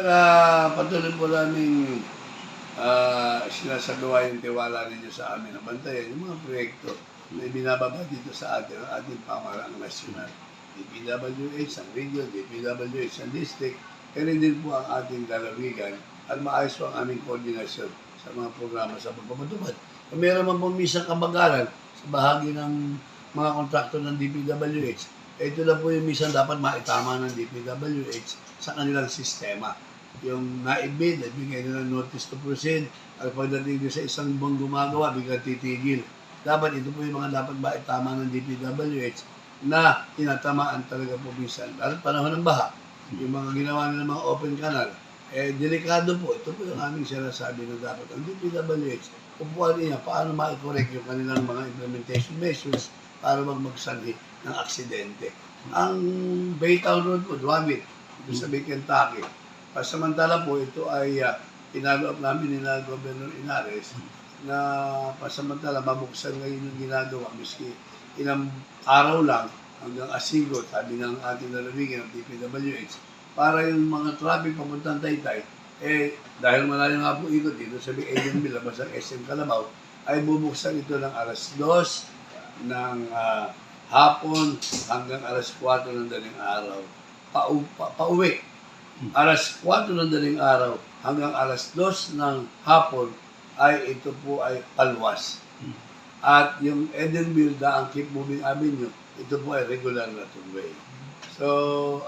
saka patuloy po namin sinasagawa yung tiwala ninyo sa amin na bantayan yung mga proyekto na binababa dito sa atin, ang ating pamahalaang nasyonal. DPWH ang region, DPWH ang district, kaya din po ang ating lalawigan at maayos po ang aming koordinasyon sa mga programa sa pagpapatupad. Kung meron man po minsan kabagalan sa bahagi ng mga kontraktor ng DPWH, ito na po yung minsan dapat maitama ng DPWH sa kanilang sistema. Yung naibid, bigay nila notice to proceed, at pagdating sa isang buwan gumagawa, biglang titigil. Dapat ito po yung mga dapat maitama ng DPWH na tinatamaan talaga po minsan. Lalo panahon ng baha, yung mga ginawa nila mga open canal, delikado po. Ito po yung aming sinasabi na dapat ang DPWH, upuan niya paano ma-correct yung kanilang mga implementation measures para magsanhi ng aksidente. Ang Baytown Road po, Duwamit, ito sa Bay Kentucky. Pasamantala po, ito ay pinalo-up namin nila Governor Inares na pasamantala mabuksan ngayon yung ginagawa miski ilang araw lang hanggang asigot, sabi ng ating lalawigan ng DPWH, para yung mga traffic papuntang Taytay, dahil malayo nga po ikot dito sa Aiden Mill, labas ang SM Calabao, ay bubuksan ito ng alas 2 ng hapon hanggang alas 4 ng daling araw. Pauwi. Alas 4 ng daling araw hanggang alas 2 ng hapon ay ito po ay palwas. At yung Edenville ang Keep Moving Avenue, ito po ay regular na two-way. So,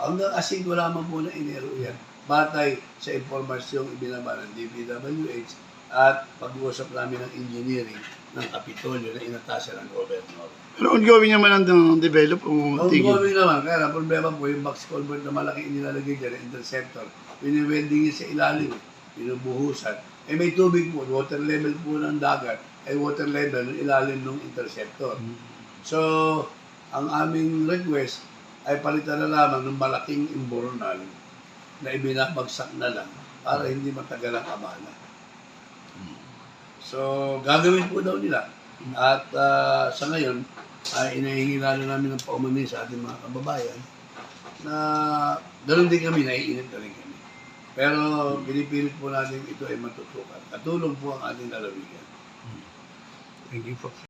hanggang asinggo lamang po na inero yan, batay sa impormasyong ibinaba ng DPWH at pag-uusap namin ng engineering ng Kapitolyo na inatasan ng Governor. Pero ongoing naman ang develop o tigil? Ongoing naman, kaya na problema po yung box culvert na malaki inilalagay dyan, interceptor, piniwending sa ilalim, pinubuhusan. May tubig po, water level po ng dagat, ay water level ng ilalim ng interceptor. So, ang aming request ay palitan na lamang ng malaking imbornal na ibinabagsak na lang para hindi matagal ang abala. So, gagawin po daw nila. At sa ngayon, ay inahingi lalo namin ng paumanin sa ating mga kababayan na ganoon din kami, naiinit na rin kami. Pero pinipilit po natin ito ay matutukan. Katulong po ang ating lalawigan. Thank you po.